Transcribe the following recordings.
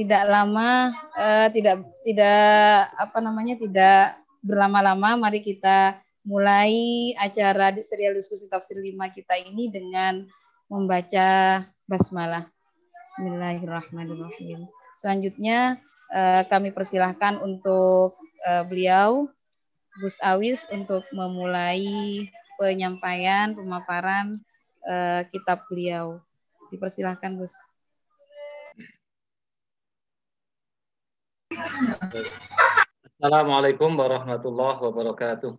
tidak lama, tidak berlama-lama, mari kita mulai acara di serial diskusi tafsir 5 kita ini dengan membaca basmalah. Bismillahirrahmanirrahim. Selanjutnya kami persilahkan untuk beliau Gus Awis untuk memulai penyampaian pemaparan kitab beliau. Dipersilahkan Gus. Assalamualaikum warahmatullahi wabarakatuh.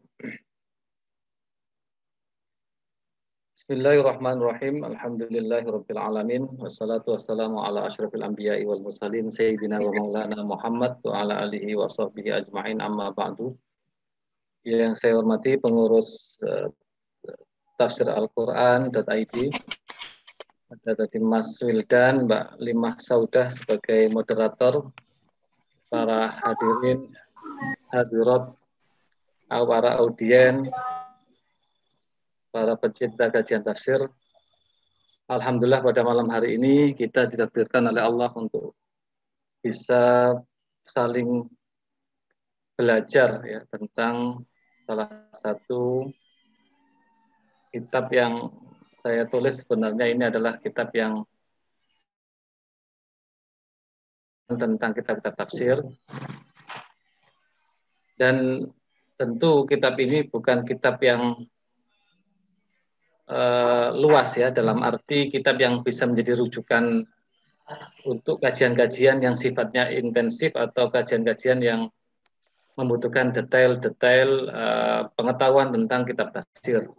Bismillahirrahmanirrahim. Alhamdulillahirabbil alamin wassalatu wassalamu ala asyrafil anbiya'i wal mursalin sayyidina wa maulana Muhammad wa ala alihi wa sahbihi ajmain amma ba'du. Yang saya hormati pengurus tafsir Al-Qur'an.id, ada tadi Mas Wildan, Mbak Limah Saudah sebagai moderator, para hadirin hadirat, para audien, para pecinta kajian tafsir. Alhamdulillah pada malam hari ini kita ditakdirkan oleh Allah untuk bisa saling belajar ya tentang salah satu kitab yang saya tulis. Sebenarnya ini adalah kitab yang tentang kitab-kitab tafsir, dan tentu kitab ini bukan kitab yang luas ya, dalam arti kitab yang bisa menjadi rujukan untuk kajian-kajian yang sifatnya intensif atau kajian-kajian yang membutuhkan detail-detail pengetahuan tentang kitab tafsir.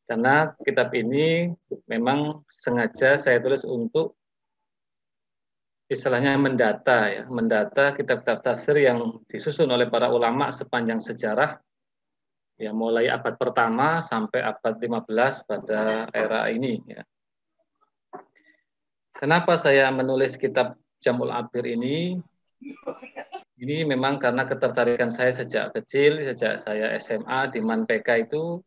Karena kitab ini memang sengaja saya tulis untuk istilahnya mendata kitab-kitab tafsir yang disusun oleh para ulama sepanjang sejarah, ya mulai abad pertama sampai abad 15 pada era ini ya. Kenapa saya menulis kitab Jam'ul Abir ini? Ini memang karena ketertarikan saya sejak kecil, sejak saya SMA di Man PK itu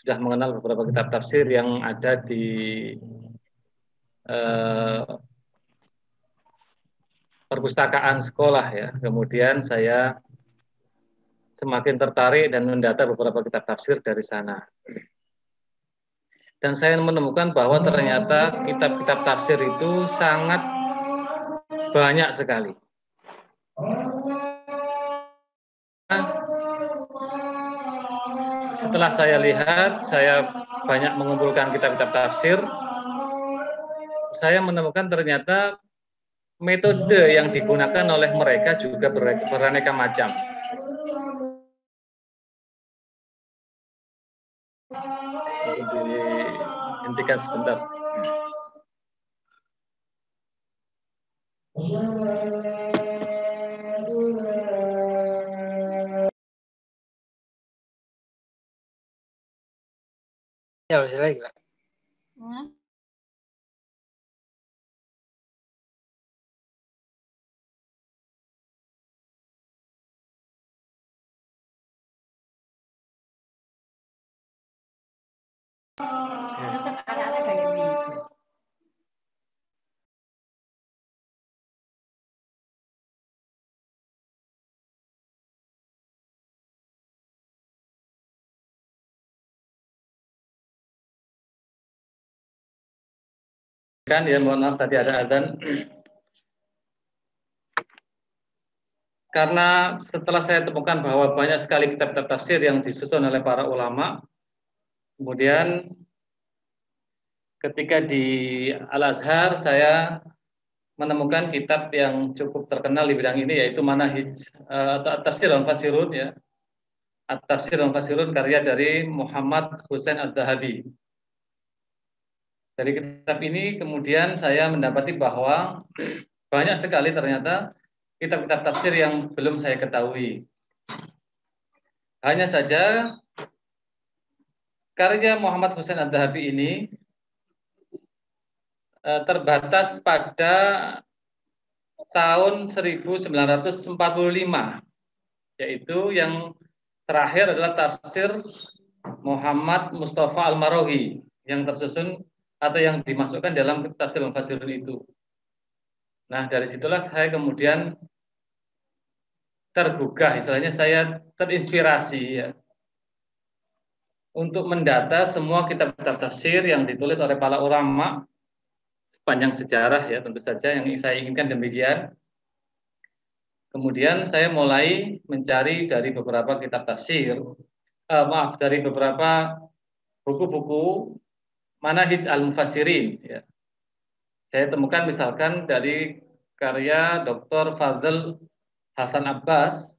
sudah mengenal beberapa kitab tafsir yang ada di perpustakaan sekolah ya. Kemudian saya semakin tertarik dan mendata beberapa kitab tafsir dari sana. Dan saya menemukan bahwa ternyata kitab-kitab tafsir itu sangat banyak sekali. Setelah saya lihat, saya banyak mengumpulkan kitab-kitab tafsir, saya menemukan ternyata metode yang digunakan oleh mereka juga beraneka macam. Dihentikan sebentar. Ya, masih lagi, Pak. Kan ya, mohon maaf tadi ada azan. Karena setelah saya temukan bahwa banyak sekali kitab-kitab tafsir yang disusun oleh para ulama, kemudian ketika di Al-Azhar saya menemukan kitab yang cukup terkenal di bidang ini, yaitu Manahij atau At-Tafsir wal Fasirun ya. At-Tafsir wal Fasirun karya dari Muhammad Husain Ad-Dahabi. Dari kitab ini kemudian saya mendapati bahwa banyak sekali ternyata kitab-kitab tafsir yang belum saya ketahui. Hanya saja karya Muhammad Husain Ad-Dahabi ini terbatas pada tahun 1945, yaitu yang terakhir adalah tafsir Muhammad Mustafa Al-Maraghi yang tersusun atau yang dimasukkan dalam tafsir al-Fasirun itu. Nah, dari situlah saya kemudian tergugah, istilahnya saya terinspirasi ya, untuk mendata semua kitab-kitab tafsir yang ditulis oleh para ulama sepanjang sejarah ya, tentu saja yang saya inginkan demikian. Kemudian saya mulai mencari dari beberapa kitab tafsir, dari beberapa buku-buku Manahij al-Mufassirin ya. Saya temukan misalkan dari karya Dr. Fadl Hasan Abbas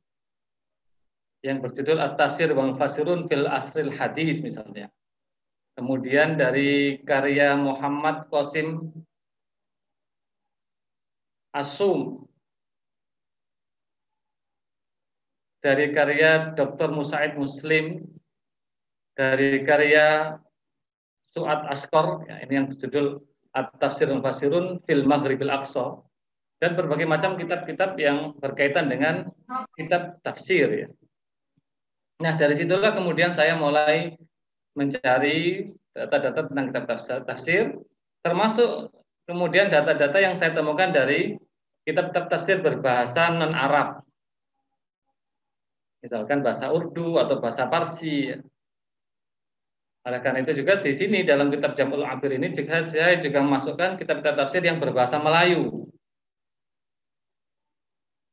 yang berjudul At-Tafsir wal Mufassirun fil Asril Hadis misalnya. Kemudian dari karya Muhammad Qasim Asum, dari karya Dr. Musaid Muslim, dari karya Su'ad Askor, ya, ini yang berjudul At-Tafsir wal Mufassirun fil Maghribil Aqsa, dan berbagai macam kitab-kitab yang berkaitan dengan kitab tafsir ya. Nah, dari situlah kemudian saya mulai mencari data-data tentang kitab tafsir, termasuk kemudian data-data yang saya temukan dari kitab-kitab tafsir berbahasa non-Arab. Misalkan bahasa Urdu atau bahasa Parsi. Oleh karena itu juga di sini dalam kitab Jam'ul Abir ini juga saya juga memasukkan kitab-kitab tafsir yang berbahasa Melayu.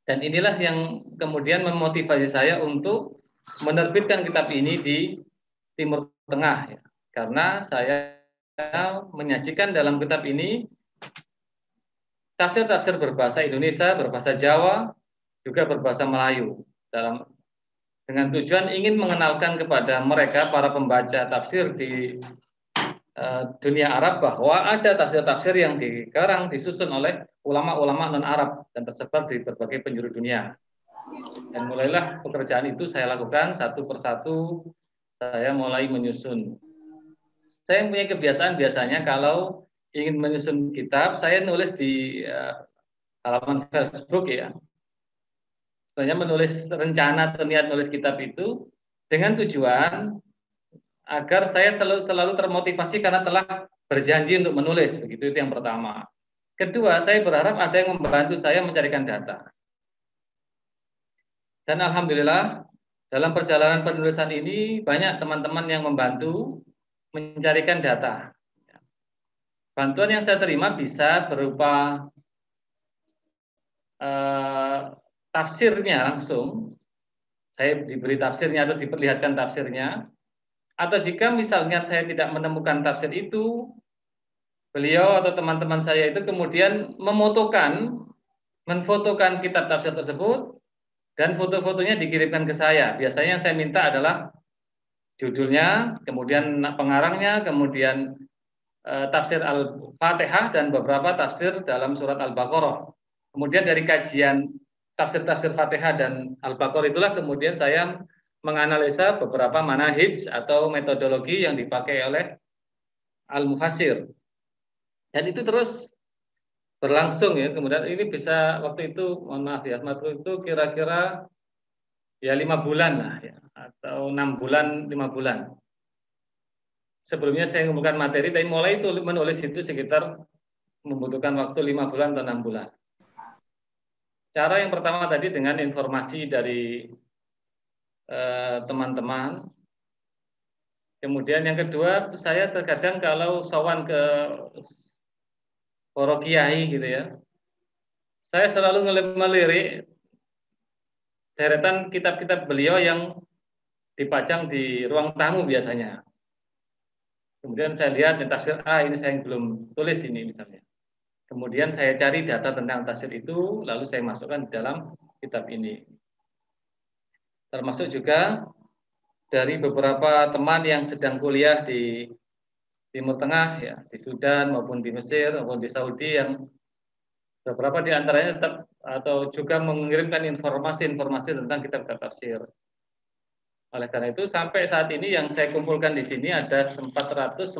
Dan inilah yang kemudian memotivasi saya untuk menerbitkan kitab ini di Timur Tengah ya. Karena saya menyajikan dalam kitab ini tafsir-tafsir berbahasa Indonesia, berbahasa Jawa, juga berbahasa Melayu dengan tujuan ingin mengenalkan kepada mereka para pembaca tafsir di dunia Arab bahwa ada tafsir-tafsir yang dikarang disusun oleh ulama-ulama non-Arab dan tersebar di berbagai penjuru dunia. Dan mulailah pekerjaan itu saya lakukan satu persatu, saya mulai menyusun. Saya punya kebiasaan biasanya kalau ingin menyusun kitab, saya nulis di halaman Facebook ya. Sebenarnya menulis rencana atau niat nulis kitab itu dengan tujuan agar saya selalu termotivasi karena telah berjanji untuk menulis. Begitu, itu yang pertama. Kedua, saya berharap ada yang membantu saya mencarikan data. Dan alhamdulillah dalam perjalanan penulisan ini banyak teman-teman yang membantu mencarikan data. Bantuan yang saya terima bisa berupa tafsirnya langsung, saya diberi tafsirnya atau diperlihatkan tafsirnya, atau jika misalnya saya tidak menemukan tafsir itu, beliau atau teman-teman saya itu kemudian menfotokan kitab tafsir tersebut, dan foto-fotonya dikirimkan ke saya. Biasanya yang saya minta adalah judulnya, kemudian pengarangnya, kemudian tafsir Al-Fatihah dan beberapa tafsir dalam surat Al-Baqarah. Kemudian dari kajian tafsir-tafsir Fatihah dan Al-Baqarah itulah kemudian saya menganalisa beberapa manahij atau metodologi yang dipakai oleh Al-Mufassir. Dan itu terus berlangsung ya. Kemudian ini bisa waktu itu, mohon maaf ya, waktu itu kira-kira ya 5 bulan lah ya, atau 6 bulan, 5 bulan. Sebelumnya saya mengumpulkan materi, tapi mulai itu menulis itu sekitar membutuhkan waktu 5 bulan atau 6 bulan. Cara yang pertama tadi dengan informasi dari teman-teman. Kemudian yang kedua, saya terkadang kalau sowan ke para kiai gitu ya, saya selalu melirik deretan kitab-kitab beliau yang dipajang di ruang tamu biasanya. Kemudian saya lihat di tafsir ini saya belum tulis ini misalnya. Kemudian saya cari data tentang tafsir itu, lalu saya masukkan di dalam kitab ini. Termasuk juga dari beberapa teman yang sedang kuliah di Timur Tengah, ya, di Sudan maupun di Mesir maupun di Saudi, yang beberapa di antaranya tetap atau juga mengirimkan informasi-informasi tentang kitab-kitab tafsir. Oleh karena itu sampai saat ini yang saya kumpulkan di sini ada 444,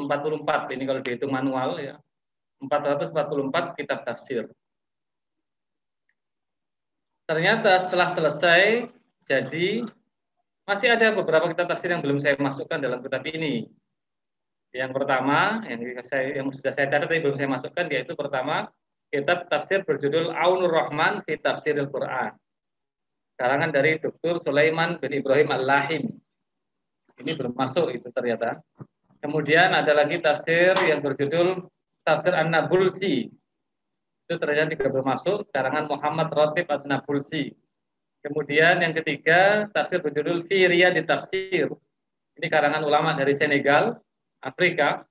ini kalau dihitung manual ya. 444 kitab tafsir. Ternyata setelah selesai, jadi masih ada beberapa kitab tafsir yang belum saya masukkan dalam kitab ini. Yang pertama, yang sudah saya catat tapi belum saya masukkan, yaitu pertama kitab tafsir berjudul Aunur Rahman fi Tafsiril Quran. Karangan dari Dr. Sulaiman bin Ibrahim Al-Lahim. Ini belum masuk itu ternyata. Kemudian ada lagi tafsir yang berjudul Tafsir An-Nabulsi. Itu ternyata juga belum masuk, karangan Muhammad Ratib An-Nabulsi. Kemudian yang ketiga, tafsir berjudul Fi Riyadit Tafsir. Ini karangan ulama dari Senegal, Afrika,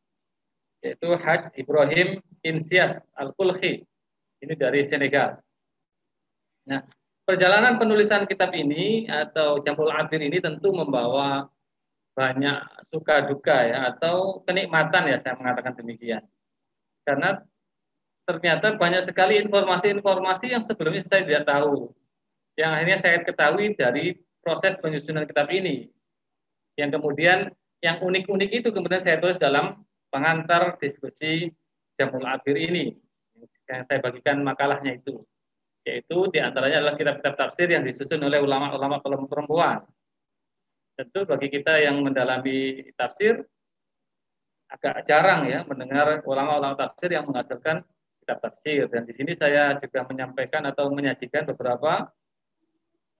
yaitu Haj Ibrahim Insias Al-Kulhi. Ini dari Senegal. Nah, perjalanan penulisan kitab ini atau Jamul Abir ini tentu membawa banyak suka duka ya, atau kenikmatan ya, saya mengatakan demikian. Karena ternyata banyak sekali informasi-informasi yang sebelumnya saya tidak tahu, yang akhirnya saya ketahui dari proses penyusunan kitab ini. Yang kemudian yang unik-unik itu kemudian saya tulis dalam pengantar diskusi Jamul Abir ini. Yang saya bagikan makalahnya itu. Yaitu diantaranya adalah kitab-kitab tafsir yang disusun oleh ulama-ulama perempuan. Tentu bagi kita yang mendalami tafsir, agak jarang ya mendengar ulama-ulama tafsir yang menghasilkan kitab tafsir. Dan di sini saya juga menyampaikan atau menyajikan beberapa.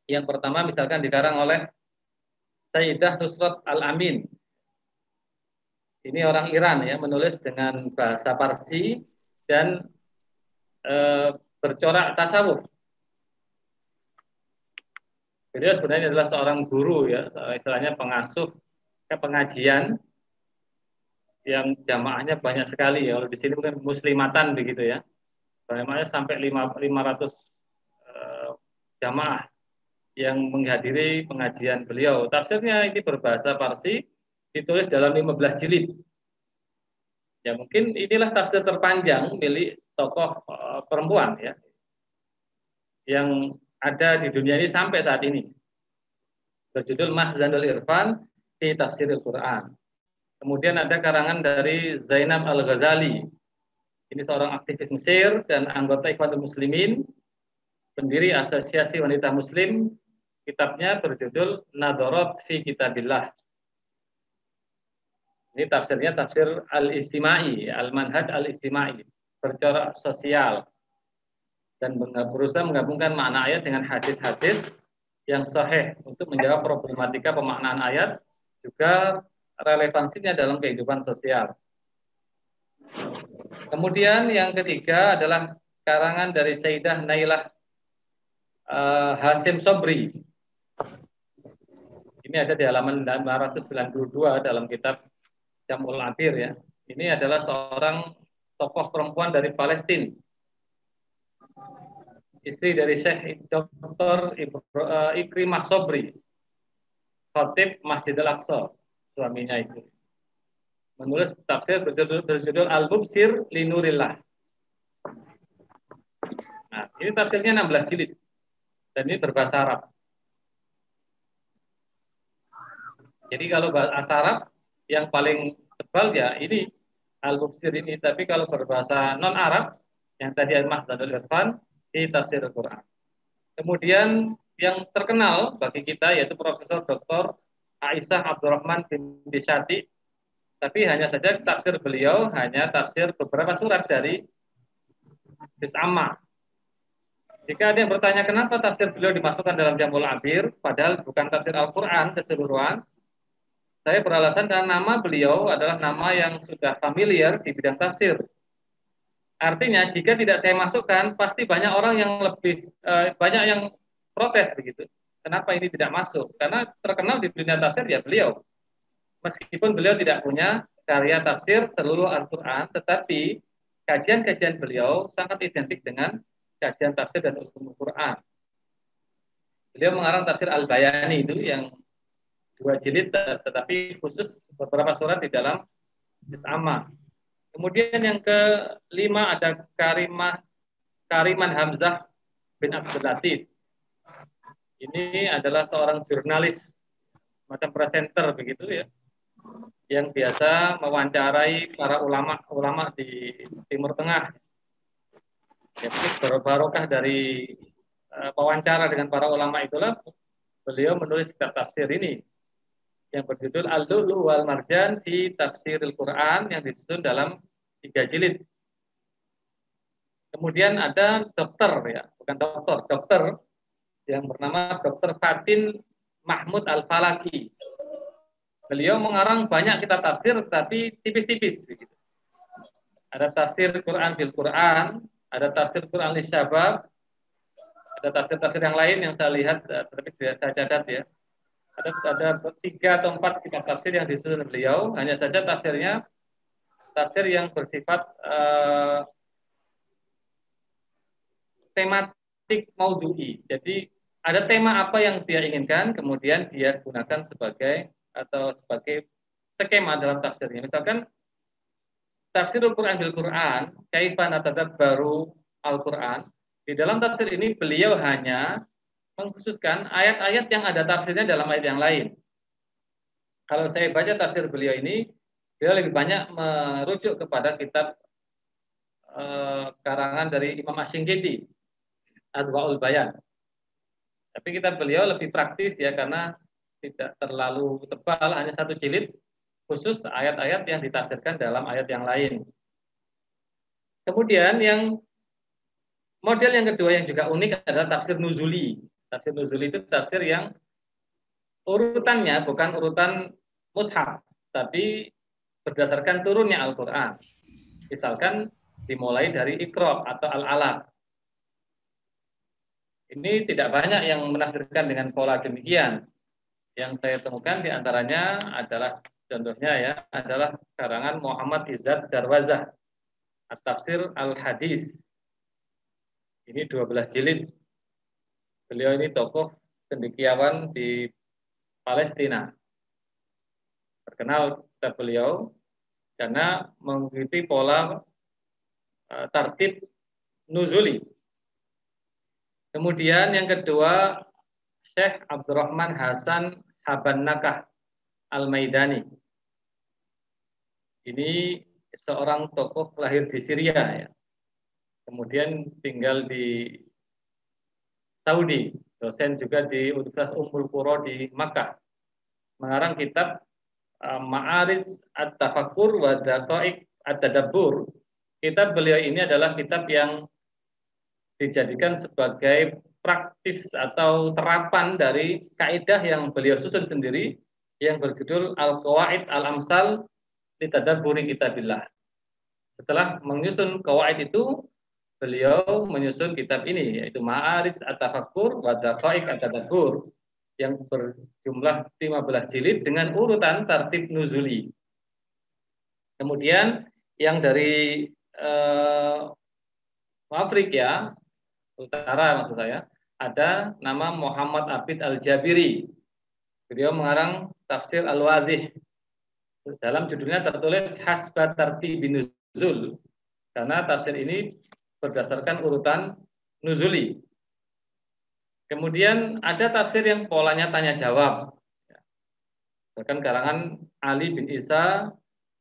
Yang pertama misalkan dikarang oleh Sayyidah Nusrat Al-Amin. Ini orang Iran ya, menulis dengan bahasa Parsi dan bercorak tasawuf. Beliau sebenarnya adalah seorang guru ya, istilahnya pengasuh pengajian yang jamaahnya banyak sekali ya. Kalau di sini mungkin muslimatan begitu ya. Bagaimana sampai 500 jamaah yang menghadiri pengajian beliau. Tafsirnya ini berbahasa Parsi, ditulis dalam 15 jilid. Ya mungkin inilah tafsir terpanjang milik tokoh perempuan ya, yang ada di dunia ini sampai saat ini. Berjudul Mahzanul Irfan fi Tafsiril Quran. Kemudian ada karangan dari Zainab Al-Ghazali. Ini seorang aktivis Mesir dan anggota Ikhwanul Muslimin, pendiri Asosiasi Wanita Muslim. Kitabnya berjudul Nadharat fi Kitabillah. Ini tafsirnya tafsir Al-Istimai, Al-Manhaj Al-Istimai, bercorak sosial, dan berusaha menggabungkan makna ayat dengan hadis-hadis yang sahih untuk menjawab problematika pemaknaan ayat, juga relevansinya dalam kehidupan sosial. Kemudian yang ketiga adalah karangan dari Sayyidah Nailah Hasim Sobri. Ini ada di halaman 592 dalam kitab Jamul Abir ya. Ini adalah seorang tokoh perempuan dari Palestina, istri dari Syekh Dr. Ikrimah Sobri, khatib Masjid Al-Aqsa, suaminya itu. Menulis tafsir berjudul Al-Mubsir Linurillah. Nah, ini tafsirnya 16 jilid. Dan ini berbahasa Arab. Jadi kalau bahasa Arab yang paling tebal ya ini Al-Mubsir ini. Tapi kalau berbahasa non-Arab, yang tadi Mahzanul Irfan, di tafsir Al-Quran. Kemudian yang terkenal bagi kita yaitu Profesor Dr. Aisyah Abdurrahman binti Syati. Tapi hanya saja tafsir beliau hanya tafsir beberapa surat dari Juz Amma. Jika ada yang bertanya kenapa tafsir beliau dimasukkan dalam Jamul Abir, padahal bukan tafsir Al-Quran keseluruhan, saya beralasan karena nama beliau adalah nama yang sudah familiar di bidang tafsir. Artinya jika tidak saya masukkan, pasti banyak orang yang lebih banyak yang protes begitu. Kenapa ini tidak masuk? Karena terkenal di dunia tafsir ya beliau. Meskipun beliau tidak punya karya tafsir seluruh Al-Quran, tetapi kajian-kajian beliau sangat identik dengan kajian tafsir dan ulumul Quran. Beliau mengarang tafsir Al-Bayani itu yang 2 jilid, tetapi khusus beberapa surat di dalam Juz Amma. Kemudian yang kelima ada Kariman Hamzah bin Abdul Latif. Ini adalah seorang jurnalis, macam presenter begitu ya, yang biasa mewawancarai para ulama di Timur Tengah. Jadi barokah dari wawancara dengan para ulama itulah beliau menulis kitab tafsir ini yang berjudul Al-Lu'lu' wal Marjan fi Tafsiril Quran yang disusun dalam 3 jilid. Kemudian ada dokter ya, bukan dokter, dokter yang bernama Dr. Fatin Mahmud Al-Falaki. Beliau mengarang banyak kitab tafsir tapi tipis-tipis begitu. Ada tafsir Quran bil Quran, ada tafsir Quran li Syabab, ada tafsir-tafsir yang lain yang saya lihat tapi tidak saya catat ya. Ada 3 atau 4 kitab tafsir yang disusun beliau, hanya saja tafsirnya tafsir yang bersifat tematik maudhu'i. Jadi ada tema apa yang dia inginkan, kemudian dia gunakan sebagai skema dalam tafsirnya. Misalkan tafsirul Quran bil Quran, kaifa natadabbaru Al-Quran. Di dalam tafsir ini beliau hanya mengkhususkan ayat-ayat yang ada tafsirnya dalam ayat yang lain. Kalau saya baca tafsir beliau ini, beliau lebih banyak merujuk kepada kitab karangan dari Imam Asy-Syinkiti, Adwaul Bayan. Tapi kitab beliau lebih praktis ya, karena tidak terlalu tebal, hanya 1 jilid khusus ayat-ayat yang ditafsirkan dalam ayat yang lain. Kemudian yang model yang kedua yang juga unik adalah tafsir nuzuli. Tafsir nuzuli itu tafsir yang urutannya bukan urutan mushaf, tapi berdasarkan turunnya Al-Quran. Misalkan dimulai dari Iqra atau Al-Alaq. Ini tidak banyak yang menafsirkan dengan pola demikian. Yang saya temukan diantaranya adalah, contohnya ya, adalah karangan Muhammad Izzat Darwazah, At-Tafsir Al-Hadis. Ini 12 jilid. Beliau ini tokoh cendekiawan di Palestina. Terkenal kitab beliau karena mengikuti pola tartib nuzuli. Kemudian yang kedua, Syekh Abdurrahman Hasan Habannakah Al-Maidani. Ini seorang tokoh lahir di Syria ya. Kemudian tinggal di Saudi, dosen juga di Universitas Ummul Qura di Makkah. Mengarang kitab Ma'arij At-Tafakkur wa Daqaiq At-Tadabbur. Kitab beliau ini adalah kitab yang dijadikan sebagai praktis atau terapan dari kaidah yang beliau susun sendiri yang berjudul Al-Qawaid Al-Amsal li Tadabburi Kitabillah. Setelah menyusun qawaid itu, beliau menyusun kitab ini, yaitu Ma'arij At-Tafakkur wa Daqaiq At-Tadabbur, yang berjumlah 15 jilid dengan urutan tartib nuzuli. Kemudian yang dari Afrika Utara maksud saya, ada nama Muhammad Abid Al-Jabiri. Beliau mengarang tafsir Al-Wadih. Dalam judulnya tertulis Hasba Tartibi Nuzul, karena tafsir ini berdasarkan urutan nuzuli. Kemudian ada tafsir yang polanya tanya jawab. Bahkan karangan Ali bin Isa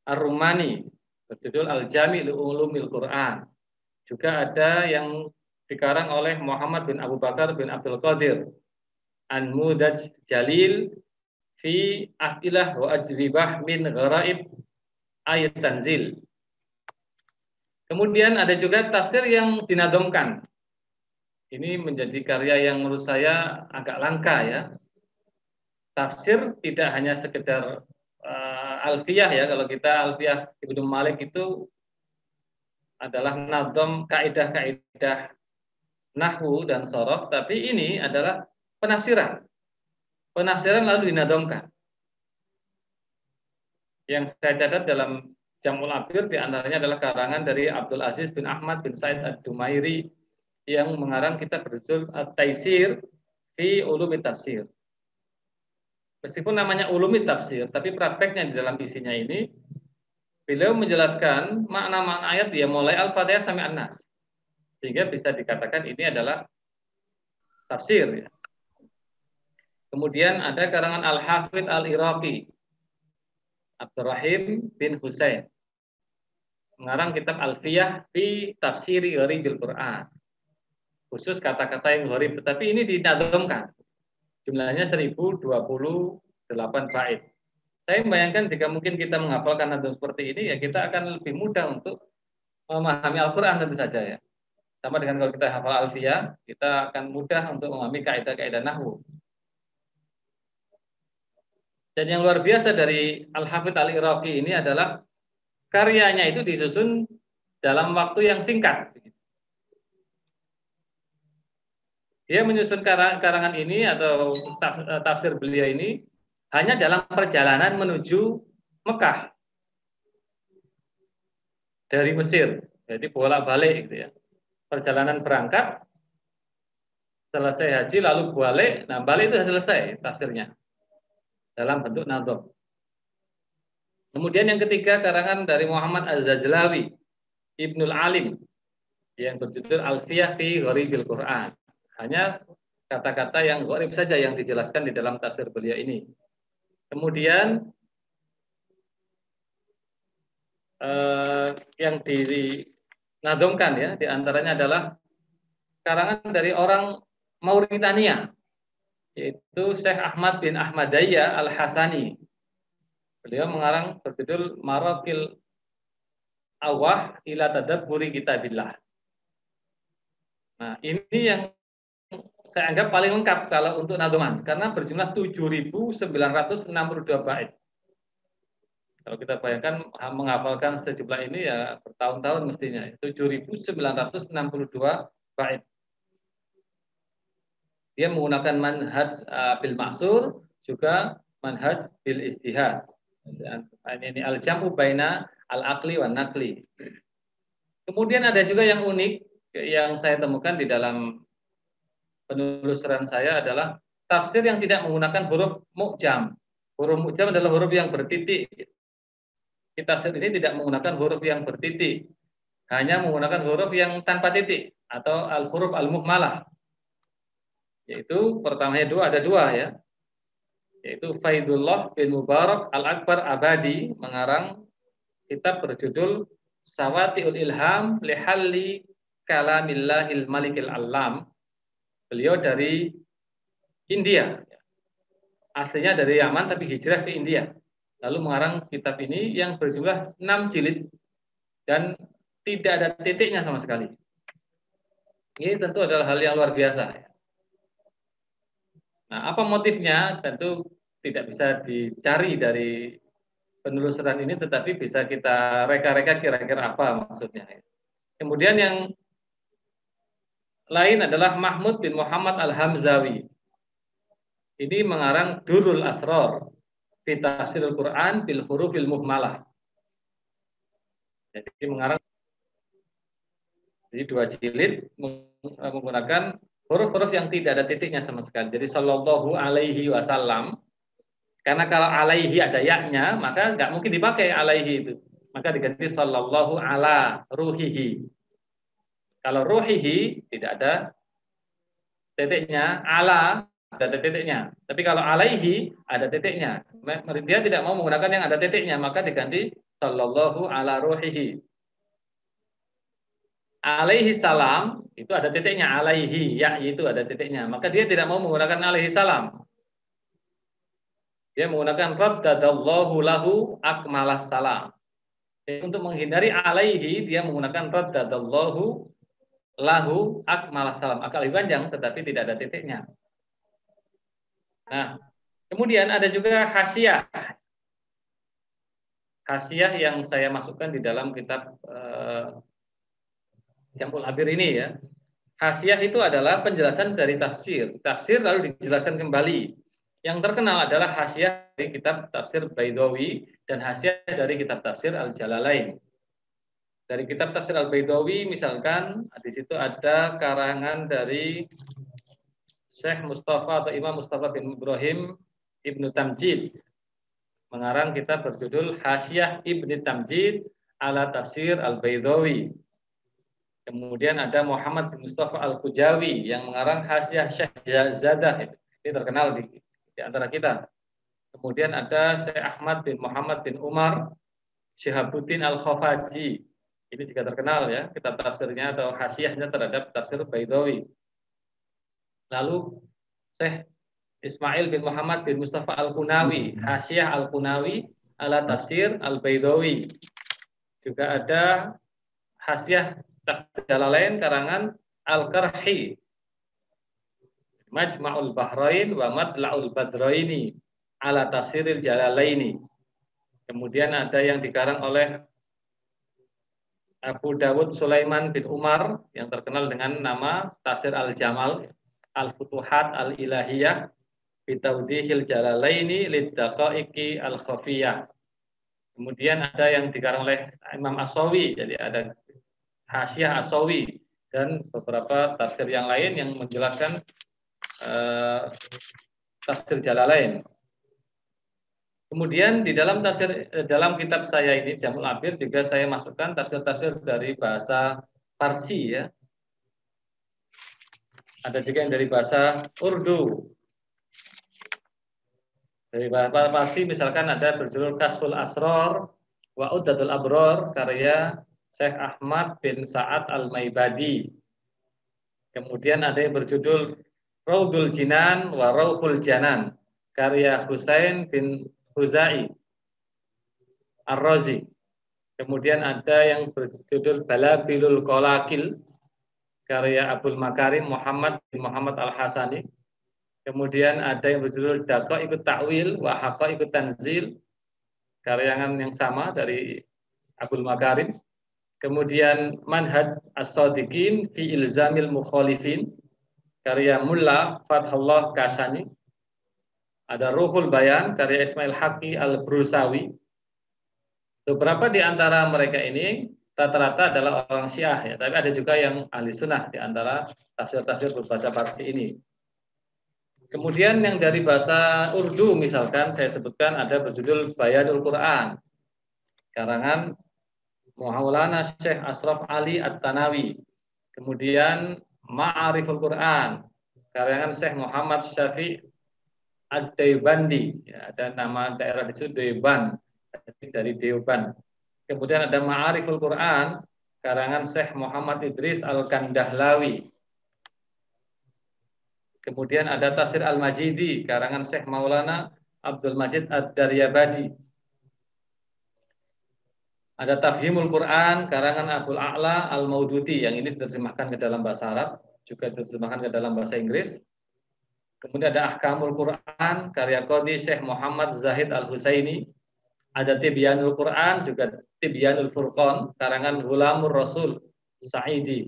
Ar-Rumani berjudul Al-Jami' li Ulumil Quran. Juga ada yang dikarang oleh Muhammad bin Abu Bakar bin Abdul Qadir An-Mudaj Jalil fi As'ilah wa Ajwibah min Gharaib Ayat Tanzil. Kemudian ada juga tafsir yang dinadomkan. Ini menjadi karya yang menurut saya agak langka ya. Tafsir tidak hanya sekedar alfiyah ya. Kalau kita alfiyah Ibnu Malik itu adalah nadom kaidah-kaidah nahwu dan sorof, tapi ini adalah penafsiran. Penafsiran lalu dinadomkan. Yang saya catat dalam Jamul Abir diantaranya adalah karangan dari Abdul Aziz bin Ahmad bin Said Ad-Dumairi yang mengarang kitab berjudul At-Taisir fi Ulumi Tafsir. Meskipun namanya Ulumi Tafsir, tapi prakteknya di dalam isinya ini, beliau menjelaskan makna-makna ayat dia mulai Al-Fatihah sampai An-Nas. Sehingga bisa dikatakan ini adalah tafsir. Kemudian ada karangan Al-Hafidh Al-Iraqi, Abdurrahim bin Husain, mengarang kitab Alfiyah fi Tafsiri Gharibil Quran. Khusus kata-kata yang gharib, tetapi ini dinadomkan. Jumlahnya 1028 bait. Saya membayangkan jika mungkin kita menghafalkan nadom seperti ini, ya kita akan lebih mudah untuk memahami Al-Quran tentu saja ya. Sama dengan kalau kita hafal alfiyah, kita akan mudah untuk memahami kaidah-kaidah nahwu. Dan yang luar biasa dari Al-Hafidz Al-Iraqi ini adalah karyanya itu disusun dalam waktu yang singkat. Dia menyusun karangan ini atau tafsir beliau ini hanya dalam perjalanan menuju Mekah dari Mesir. Jadi bolak-balik gitu ya. Perjalanan berangkat, selesai haji lalu balik, nah balik itu selesai tafsirnya dalam bentuk nadhab. Kemudian yang ketiga karangan dari Muhammad Az-Zajlawi Ibnul Alim yang berjudul Alfiyah fi Gharibil Quran. Hanya kata-kata yang gharib saja yang dijelaskan di dalam tafsir beliau ini. Kemudian yang dinadhomkan ya, diantaranya adalah karangan dari orang Mauritania, yaitu Syekh Ahmad bin Ahmadiyya Al-Hasani. Beliau mengarang berjudul Maraqil Awah ila Tadabburi Kitabillah. Nah, ini yang saya anggap paling lengkap kalau untuk nadhoman karena berjumlah 7.962 bait. Kalau kita bayangkan menghafalkan sejumlah ini ya bertahun-tahun mestinya. 7.962 bait. Dia menggunakan manhaj bil ma'sur, juga manhaj bil istihad. Ini al-jam'u baina al-aqli wan naqli. Kemudian ada juga yang unik yang saya temukan di dalam penelusuran saya adalah tafsir yang tidak menggunakan huruf mu'jam. Huruf mu'jam adalah huruf yang bertitik. Tafsir ini tidak menggunakan huruf yang bertitik, hanya menggunakan huruf yang tanpa titik atau al-huruf al-muhmalah. Yaitu pertamanya ada dua ya. Yaitu Faidullah bin Mubarak Al-Akbar Abadi mengarang kitab berjudul Sawati'ul Ilham Lihalli Kalamillahil Malikil Allam. Beliau dari India. Aslinya dari Yaman tapi hijrah ke India. Lalu mengarang kitab ini yang berjumlah 6 jilid dan tidak ada titiknya sama sekali. Ini tentu adalah hal yang luar biasa. Nah, apa motifnya? Tentu tidak bisa dicari dari penelusuran ini, tetapi bisa kita reka-reka kira-kira apa maksudnya. Kemudian yang lain adalah Mahmud bin Muhammad Al-Hamzawi. Ini mengarang Durrul Asrar fi Tafsirul Quran bil Hurufil Muhmalah. Jadi mengarang jadi 2 jilid menggunakan huruf-huruf yang tidak ada titiknya sama sekali. Jadi sallallahu alaihi wasallam. Karena kalau alaihi ada yaknya, maka nggak mungkin dipakai alaihi itu. Maka diganti sallallahu ala ruhihi. Kalau ruhihi tidak ada titiknya, ala ada titiknya. Tapi kalau alaihi ada titiknya. Dia tidak mau menggunakan yang ada titiknya, maka diganti sallallahu ala ruhihi. Alaihi salam itu ada titiknya, alaihi ya itu ada titiknya. Maka dia tidak mau menggunakan alaihi salam. Dia menggunakan raddadallahu lahu akmalas salam. Untuk menghindari alaihi dia menggunakan raddadallahu lahu akmalas salam. Agak lebih panjang tetapi tidak ada titiknya. Nah, kemudian ada juga hasyiah. Hasyiah yang saya masukkan di dalam kitab Jamul Abir ini ya. Hasyiah itu adalah penjelasan dari tafsir. Tafsir lalu dijelaskan kembali. Yang terkenal adalah hasyiah dari kitab tafsir Baidawi dan hasyiah dari kitab tafsir Al-Jalalain. Dari kitab tafsir Al-Baidawi misalkan di situ ada karangan dari Syekh Mustafa atau Imam Mustafa bin Ibrahim Ibnu Tamjid mengarang kitab berjudul Hasyiah Ibnu Tamjid ala Tafsir Al-Baidawi. Kemudian ada Muhammad bin Mustafa Al-Kujawi yang mengarang Hasyiah Syekh Zadah. Ini terkenal di antara kita. Kemudian ada Syekh Ahmad bin Muhammad bin Umar Syihabuddin Al-Khafaji. Ini juga terkenal ya, kitab tafsirnya atau hasyiahnya terhadap tafsir Baidawi. Lalu Syekh Ismail bin Muhammad bin Mustafa Al-Kunawi, hasyiah Al-Kunawi ala tafsir Al-Baidawi. Juga ada hasyiah Tafsir Jalalain karangan Al-Karhi, Majma'ul Bahrain wa Matla'ul Badraini ala Tafsiril Jalalaini. Kemudian ada yang dikarang oleh Abu Dawud Sulaiman bin Umar yang terkenal dengan nama Tafsir Al-Jamal, Al-Futuhat Al-Ilahiyah, Bitawdihil Jalalaini Liddaqaiqi Al-Khafiyah. Kemudian ada yang dikarang oleh Imam As-Sawi, jadi ada Hasyiah As-Sawi dan beberapa tafsir yang lain yang menjelaskan tafsir Jalalain. Kemudian di dalam dalam kitab saya ini Jamul Abir juga saya masukkan tafsir-tafsir dari bahasa Farsi ya. Ada juga yang dari bahasa Urdu. Dari bahasa Farsi misalkan ada berjudul Kasful Asror wa Uddatul Abror karya Syekh Ahmad bin Sa'ad Al-Maibadi. Kemudian ada yang berjudul Raudul Jinan wa Rauhul Janan karya Husain bin Huzai Ar-Razi. Kemudian ada yang berjudul Balabilul Qalaqil karya Abdul Makarim Muhammad bin Muhammad Al-Hasani. Kemudian ada yang berjudul Daqaiqut Ta'wil wa Haqaiqut Tanzil karyangan yang sama dari Abdul Makarim. Kemudian Manhaj As-Sadiqin fi Ilzamil Mukhalifin karya Mulla Fathullah Kasani. Ada Ruhul Bayan karya Ismail Haqqi Al-Brusawi. Beberapa di antara mereka ini rata-rata adalah orang Syiah ya, tapi ada juga yang ahli sunnah di antara tafsir-tafsir berbahasa Farsi ini. Kemudian yang dari bahasa Urdu misalkan saya sebutkan ada berjudul Bayanul Quran karangan Maulana Syekh Ashraf Ali At-Tanawi. Kemudian Ma'ariful Quran karangan Syekh Muhammad Syafi' Ad-Daibandi ya, ada nama daerah di situ Deoban dari Deoban. Kemudian ada Ma'ariful Quran karangan Syekh Muhammad Idris Al-Kandahlawi. Kemudian ada Tafsir Al-Majidi karangan Syekh Maulana Abdul Majid Ad-Daryabadi. Ada Tafhimul Quran karangan Abdul A'la Al-Mauduti yang ini diterjemahkan ke dalam bahasa Arab, juga diterjemahkan ke dalam bahasa Inggris. Kemudian ada Ahkamul Quran karya Qadhi Syekh Muhammad Zahid Al-Husaini. Ada Tibyanul Quran juga Tibyanul Furqan karangan Ghulamur Rasul Sa'idi.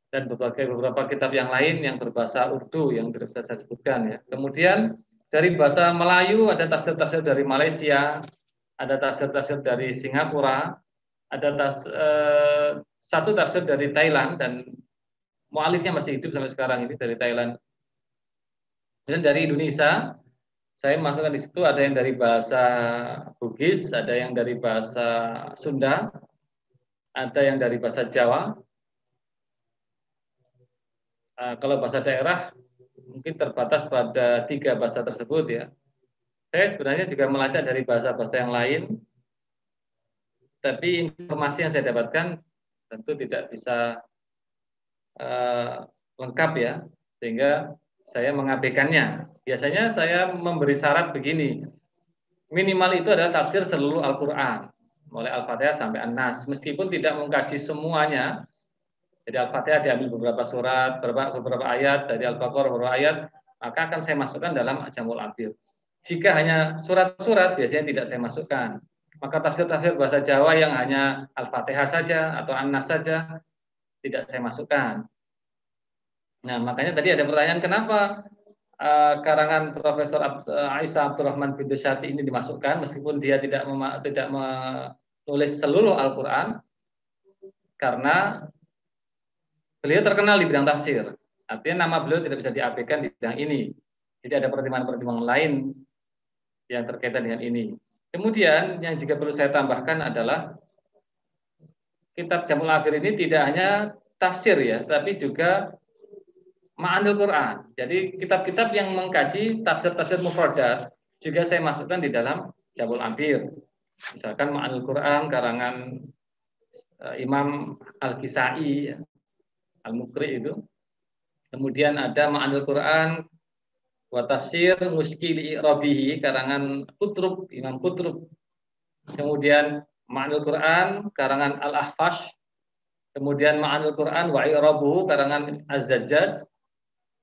Dan beberapa kitab yang lain yang berbahasa Urdu yang tidak bisa saya sebutkan ya. Kemudian dari bahasa Melayu ada tafsir-tafsir dari Malaysia, ada tafsir-tafsir dari Singapura, ada satu tafsir dari Thailand dan mu'alifnya masih hidup sampai sekarang ini dari Thailand. Kemudian dari Indonesia saya masukkan di situ ada yang dari bahasa Bugis, ada yang dari bahasa Sunda, ada yang dari bahasa Jawa. Kalau bahasa daerah mungkin terbatas pada 3 bahasa tersebut ya. Saya sebenarnya juga melacak dari bahasa-bahasa yang lain, tapi informasi yang saya dapatkan tentu tidak bisa lengkap ya, sehingga saya mengabaikannya. Biasanya saya memberi syarat begini, minimal itu adalah tafsir seluruh Al-Quran, mulai Al-Fatihah sampai An-Nas, meskipun tidak mengkaji semuanya. Jadi Al-Fatihah diambil beberapa surat, beberapa ayat, dari Al-Baqarah beberapa ayat, maka akan saya masukkan dalam Jamul Abir. Jika hanya surat-surat, biasanya tidak saya masukkan. Maka tafsir-tafsir bahasa Jawa yang hanya Al-Fatihah saja atau An-Nas saja, tidak saya masukkan. Nah, makanya tadi ada pertanyaan, kenapa karangan Profesor Aisyah Abdurrahman bin Syati ini dimasukkan, meskipun dia tidak menulis seluruh Al-Quran, karena beliau terkenal di bidang tafsir. Artinya nama beliau tidak bisa diabaikan di bidang ini. Jadi ada pertimbangan-pertimbangan lain yang terkaitan dengan ini. Kemudian yang juga perlu saya tambahkan adalah kitab Jamul Abir ini tidak hanya tafsir ya, tapi juga Ma'anil Quran. Jadi kitab-kitab yang mengkaji tafsir-tafsir mufradat juga saya masukkan di dalam Jamul Abir. Misalkan Ma'anil Quran karangan Imam Al-Kisai, Al-Mukri itu. Kemudian ada Ma'anil Quran wa tafsir Muskili Rabihi karangan Qutrub, Imam Qutrub. Kemudian Ma'anil Quran karangan Al-Ahfash Kemudian Ma'anil Quran wa i'rabuhu karangan Az-Zajjaj,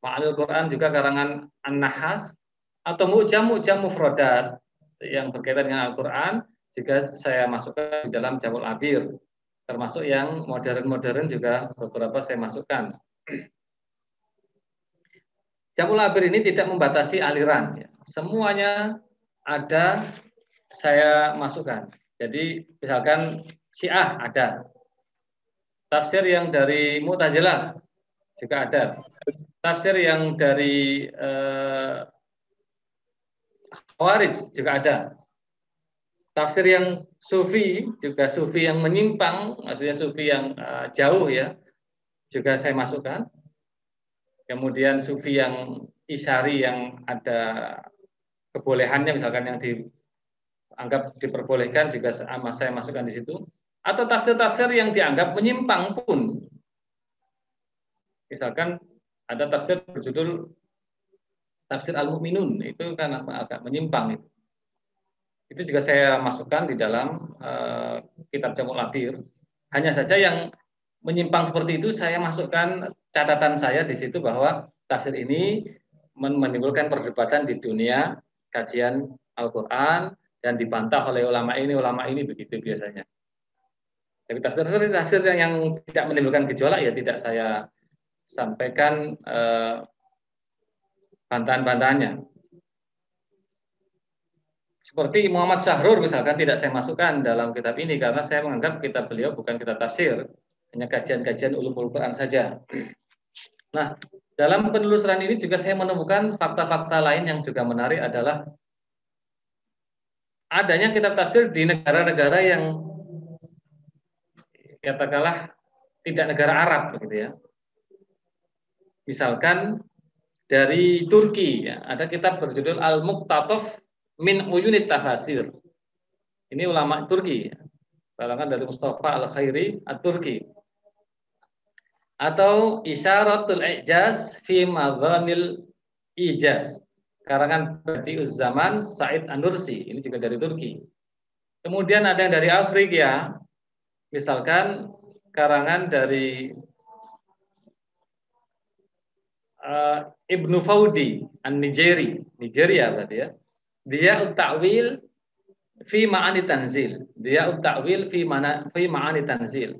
Ma'anil Quran juga karangan An-Nahas, atau mu'jam mufradat yang berkaitan dengan Al-Qur'an juga saya masukkan di dalam Jamul Abir. Termasuk yang modern-modern juga beberapa saya masukkan. Jamul Abir ini tidak membatasi aliran, ya. Semuanya ada saya masukkan. Jadi misalkan Syiah ada, tafsir yang dari Mu'tazilah juga ada, tafsir yang dari Khawarij juga ada, tafsir yang Sufi juga, Sufi yang menyimpang, maksudnya Sufi yang jauh ya, juga saya masukkan. Kemudian Sufi yang Isyari yang ada kebolehannya, misalkan yang dianggap diperbolehkan juga saya masukkan di situ. Atau tafsir-tafsir yang dianggap menyimpang pun. Misalkan ada tafsir berjudul Tafsir Al-Mu'minun, itu kan agak menyimpang itu. Itu juga saya masukkan di dalam kitab Jamul Abir. Hanya saja yang menyimpang seperti itu saya masukkan catatan saya di situ bahwa tafsir ini menimbulkan perdebatan di dunia kajian Al-Qur'an dan dibantah oleh ulama ini begitu biasanya. Tapi tafsir yang tidak menimbulkan gejolak ya tidak saya sampaikan bantahan-bantahannya. Seperti Muhammad Syahrur misalkan tidak saya masukkan dalam kitab ini karena saya menganggap kitab beliau bukan kitab tafsir, hanya kajian-kajian ulumul Quran saja. Nah, dalam penelusuran ini juga saya menemukan fakta-fakta lain yang juga menarik adalah adanya kitab tafsir di negara-negara yang katakanlah tidak negara Arab begitu ya. Misalkan dari Turki ya, ada kitab berjudul Al-Muqtataf min Uyunit Tafasir. Ini ulama Turki, karangan dari Mustafa Al-Khairi At-Turki. Atau Isyaratul Ijaz fi Madhanil Ijaz, karangan Badi'uz Zaman Said An-Nursi. Ini juga dari Turki. Kemudian ada yang dari Afrika, misalkan karangan dari Ibnu Faudi An-Nigeri, Nigeria berarti ya. Dia ta'wil fi ma'ani tanzil. Dia ta'wil fi ma'ani tanzil.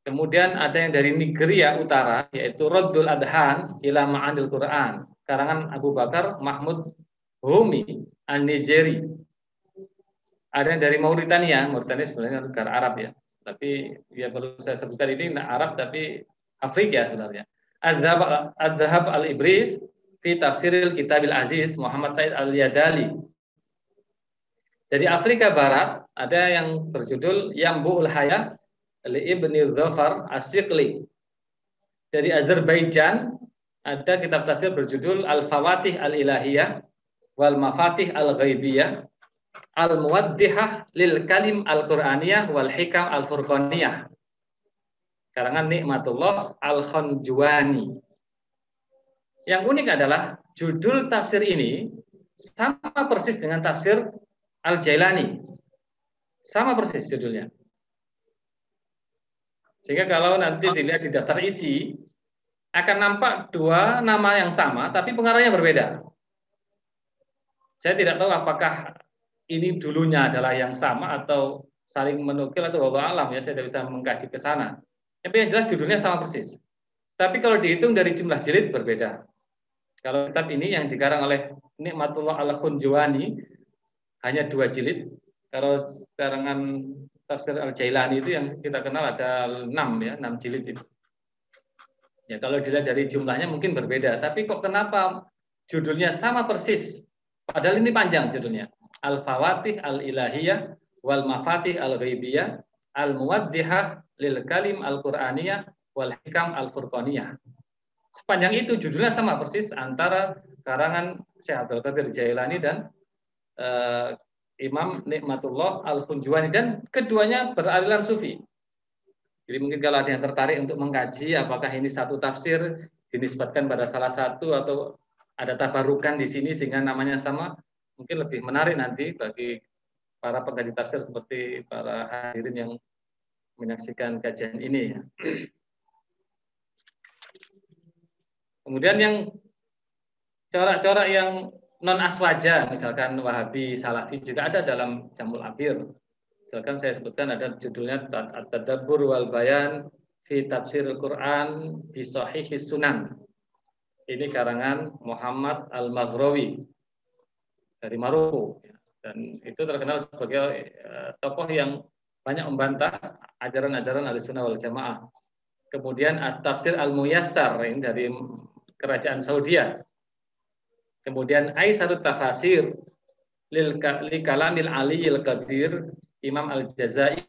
Kemudian ada yang dari Nigeria Utara yaitu Raddul Adhan ila Ma'anil Quran, karangan Abu Bakar Mahmud Humi An-Nigeri. Ada yang dari Mauritania sebenarnya negara Arab ya. Tapi ya perlu saya sebutkan ini Arab tapi Afrika sebenarnya. Az-Zahab Al-Ibris fi Tafsiril Kitabil Aziz Muhammad Said Al-Yadali. Dari Afrika Barat ada yang berjudul Yambu'ul Haya li Ibni Dhafar As-Siqli. Dari Azerbaijan ada kitab tafsir berjudul Al-Fawatih Al-Ilahiyah wal Mafatih Al-Ghaibiyah Al-Muwaddihah lil Kalim Al-Qur'aniyah wal Hikam Al-Furqaniyah, karangan Nikmatullah Al-Khanjuani. Yang unik adalah judul tafsir ini sama persis dengan tafsir Al-Jailani. Sama persis judulnya. Sehingga kalau nanti dilihat di daftar isi akan nampak dua nama yang sama tapi pengarangnya berbeda. Saya tidak tahu apakah ini dulunya adalah yang sama atau saling menukil atau wallahu alam ya, saya tidak bisa mengkaji ke sana. Tapi yang jelas judulnya sama persis. Tapi kalau dihitung dari jumlah jilid berbeda. Kalau kitab ini yang dikarang oleh Nikmatullah Al-Khanjuani hanya 2 jilid. Kalau karangan tafsir Al-Jailani itu yang kita kenal ada 6 ya, 6 jilid itu. Ya kalau dilihat dari jumlahnya mungkin berbeda, tapi kok kenapa judulnya sama persis? Padahal ini panjang judulnya. Al-Fawatih Al-Ilahiyah wal Mafatih Al-Ghaibiyah Al-Muwaddihah lil Kalim Al-Qur'aniyah wal Hikam Al-Furqaniyah. Sepanjang itu judulnya sama persis antara karangan Syekh Abdul Qadir Jailani dan Imam Nikmatullah Al-Khanjuani, dan keduanya beraliran sufi. Jadi mungkin kalau ada yang tertarik untuk mengkaji apakah ini satu tafsir dinisbatkan pada salah satu atau ada tabarukan di sini sehingga namanya sama, mungkin lebih menarik nanti bagi para pengkaji tafsir seperti para hadirin yang menyaksikan kajian ini. Kemudian yang corak-corak yang non aswaja, misalkan Wahabi, Salafi juga ada dalam Jamul Abir. Misalkan saya sebutkan ada judulnya At-Tadabbur wal Bayan fi Tafsir Al-Quran bi Shahihis Sunan. Ini karangan Muhammad Al-Maghrawi dari Maroko. Dan itu terkenal sebagai tokoh yang banyak membantah ajaran-ajaran Ahlussunnah wal Jamaah. Kemudian At-Tafsir Al-Muyassar ini dari Kerajaan Saudia. Kemudian Aisarut Tafasir li Kalamil Aliyil Qadir Imam Al-Jazai.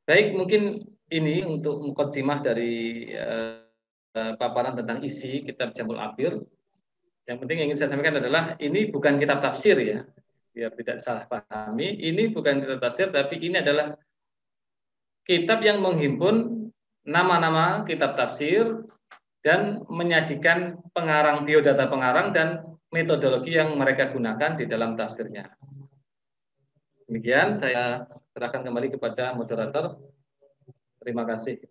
Baik, mungkin ini untuk mukaddimah dari paparan tentang isi kitab Jamul Abir. Yang penting yang ingin saya sampaikan adalah ini bukan kitab tafsir ya, biar tidak salah pahami. Ini bukan kitab tafsir, tapi ini adalah kitab yang menghimpun nama-nama kitab tafsir dan menyajikan pengarang, biodata pengarang dan metodologi yang mereka gunakan di dalam tafsirnya. Demikian, saya serahkan kembali kepada moderator. Terima kasih.